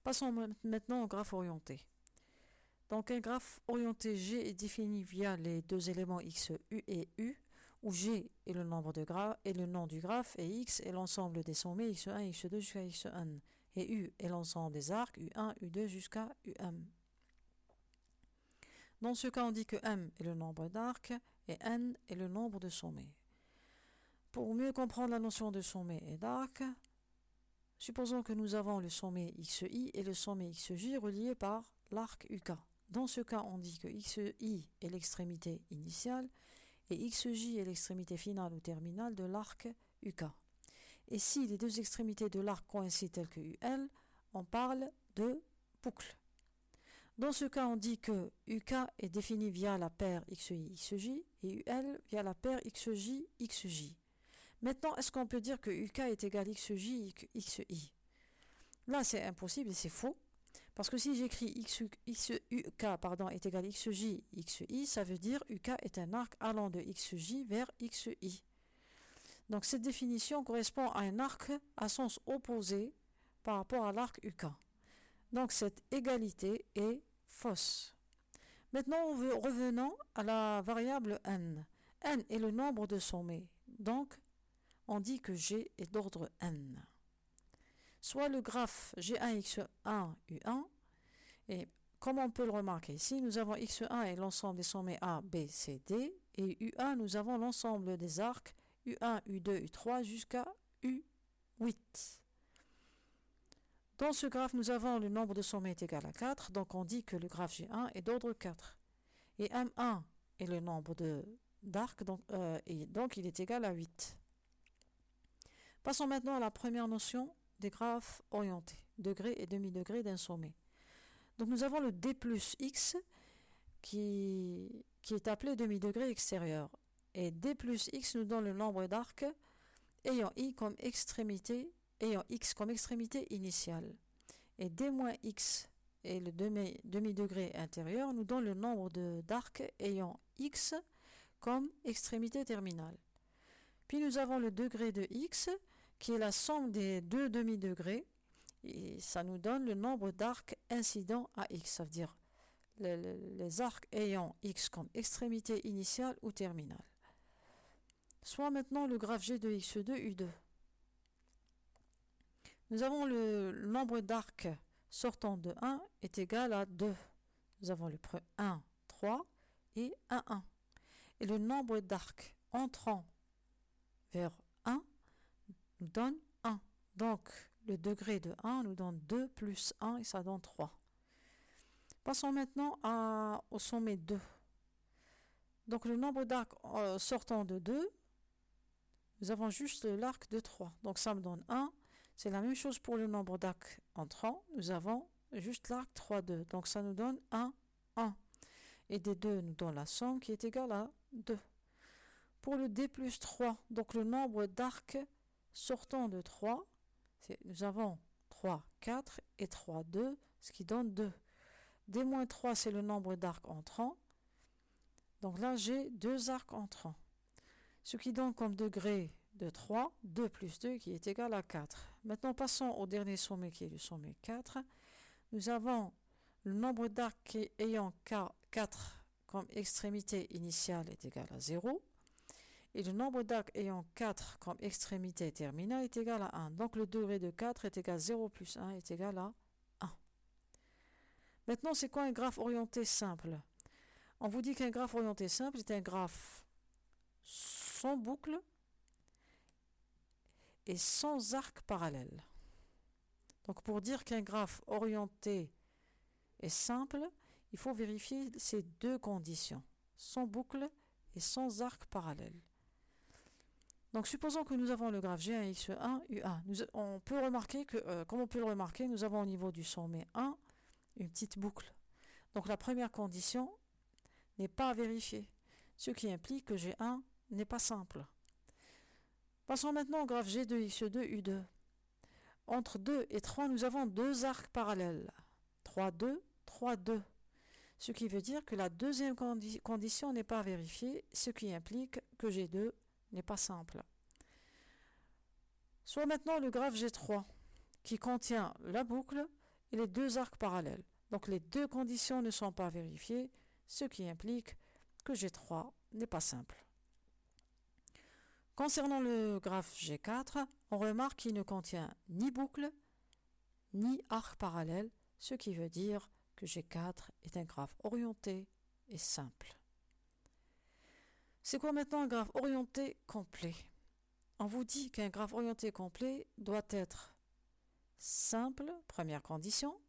Passons maintenant au graphe orienté. Donc un graphe orienté G est défini via les deux éléments x, u et u, où G est le nombre de et le nom du graphe, et x est l'ensemble des sommets x1, x2 jusqu'à xn, et u est l'ensemble des arcs u1, u2 jusqu'à um. Dans ce cas, on dit que m est le nombre d'arcs et n est le nombre de sommets. Pour mieux comprendre la notion de sommet et d'arc, supposons que nous avons le sommet xi et le sommet xj reliés par l'arc uk. Dans ce cas, on dit que xi est l'extrémité initiale et xj est l'extrémité finale ou terminale de l'arc uk. Et si les deux extrémités de l'arc coïncident telles que ul, on parle de boucle. Dans ce cas, on dit que uk est défini via la paire xi, xj et ul via la paire xj, xj. Maintenant, est-ce qu'on peut dire que uk est égal à xj, xi? Là, c'est impossible et c'est faux. Parce que si j'écris uk est égal à xj, xi, ça veut dire uk est un arc allant de xj vers xi. Donc cette définition correspond à un arc à sens opposé par rapport à l'arc uk. Donc cette égalité est fausse. Maintenant, revenons à la variable n. N est le nombre de sommets. Donc, on dit que G est d'ordre n. Soit le graphe G1x1 U1, et comme on peut le remarquer ici, nous avons x1 et l'ensemble des sommets A, B, C, D, et U1, nous avons l'ensemble des arcs U1, U2, U3 jusqu'à U8. Dans ce graphe, nous avons le nombre de sommets est égal à 4, donc on dit que le graphe G1 est d'ordre 4. Et M1 est le nombre d'arcs, donc il est égal à 8. Passons maintenant à la première notion des graphes orientés, degrés et demi-degrés d'un sommet. Donc nous avons le d plus x qui est appelé demi-degré extérieur. Et d plus x nous donne le nombre d'arcs ayant x comme extrémité initiale. Et d moins x et le demi-degré intérieur nous donne le nombre d'arcs ayant x comme extrémité terminale. Puis nous avons le degré de x qui est la somme des deux demi-degrés et ça nous donne le nombre d'arcs incidents à x, ça veut dire les arcs ayant x comme extrémité initiale ou terminale. Soit maintenant le graphe G de x2 U2. Nous avons le nombre d'arcs sortant de 1 est égal à 2. Nous avons le 1, 3 et 1, 1. Et le nombre d'arcs entrant vers 1 nous donne 1. Donc, le degré de 1 nous donne 2 plus 1 et ça donne 3. Passons maintenant au sommet 2. Donc, le nombre d'arcs sortant de 2, nous avons juste l'arc de 3. Donc, ça me donne 1. C'est la même chose pour le nombre d'arcs entrants. Nous avons juste l'arc 3, 2. Donc, ça nous donne 1, 1. Et des 2 nous donne la somme qui est égale à 2. Pour le D plus 3, donc le nombre d'arcs sortant de 3, nous avons 3, 4 et 3, 2, ce qui donne 2. D moins 3, c'est le nombre d'arcs entrants. Donc là, j'ai 2 arcs entrants. Ce qui donne comme degré de 3, 2 plus 2 qui est égal à 4. Maintenant, passons au dernier sommet qui est le sommet 4. Nous avons le nombre d'arcs ayant 4 comme extrémité initiale est égal à 0. Et le nombre d'arcs ayant 4 comme extrémité terminale est égal à 1. Donc le degré de 4 est égal à 0 plus 1 est égal à 1. Maintenant, c'est quoi un graphe orienté simple? On vous dit qu'un graphe orienté simple est un graphe sans boucle et sans arc parallèle. Donc pour dire qu'un graphe orienté est simple, il faut vérifier ces deux conditions, sans boucle et sans arc parallèle. Donc supposons que nous avons le graphe G1x1 U1. On peut remarquer que, comme on peut le remarquer, nous avons au niveau du sommet 1 une petite boucle. Donc la première condition n'est pas vérifiée, ce qui implique que G1 n'est pas simple. Passons maintenant au graphe G2x2 U2. Entre 2 et 3, nous avons deux arcs parallèles. 3, 2, 3, 2. Ce qui veut dire que la deuxième condition n'est pas vérifiée, ce qui implique que G2 n'est pas simple. Soit maintenant le graphe G3, qui contient la boucle et les deux arcs parallèles. Donc les deux conditions ne sont pas vérifiées, ce qui implique que G3 n'est pas simple. Concernant le graphe G4, on remarque qu'il ne contient ni boucle, ni arc parallèle, ce qui veut dire que G4 est un graphe orienté et simple. C'est quoi maintenant un graphe orienté complet? On vous dit qu'un graphe orienté complet doit être simple, première condition,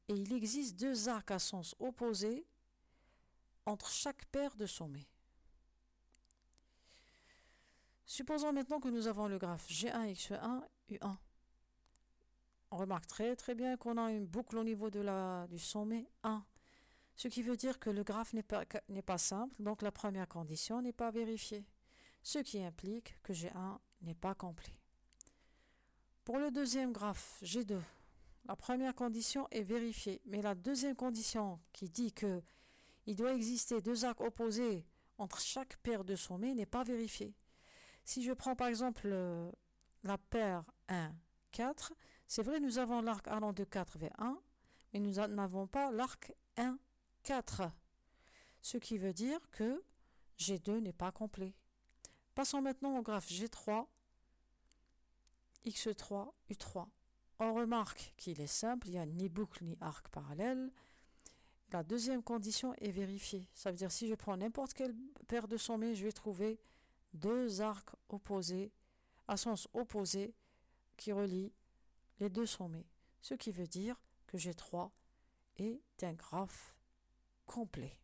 et il existe deux arcs à sens opposé entre chaque paire de sommets. Supposons maintenant que nous avons le graphe G1, X1, U1. On remarque très bien qu'on a une boucle au niveau du sommet 1, ce qui veut dire que le graphe n'est pas simple, donc la première condition n'est pas vérifiée, ce qui implique que G1 n'est pas complet. Pour le deuxième graphe G2, la première condition est vérifiée, mais la deuxième condition qui dit qu'il doit exister deux arcs opposés entre chaque paire de sommets n'est pas vérifiée. Si je prends par exemple la paire 1, 4, c'est vrai nous avons l'arc allant de 4 vers 1, mais nous n'avons pas l'arc 1, 4. Ce qui veut dire que G2 n'est pas complet. Passons maintenant au graphe G3, X3, U3. On remarque qu'il est simple, il n'y a ni boucle ni arc parallèle. La deuxième condition est vérifiée. Ça veut dire si je prends n'importe quelle paire de sommets, je vais trouver deux arcs opposés, à sens opposé, qui relient les deux sommets. Ce qui veut dire que G3 est un graphe complet.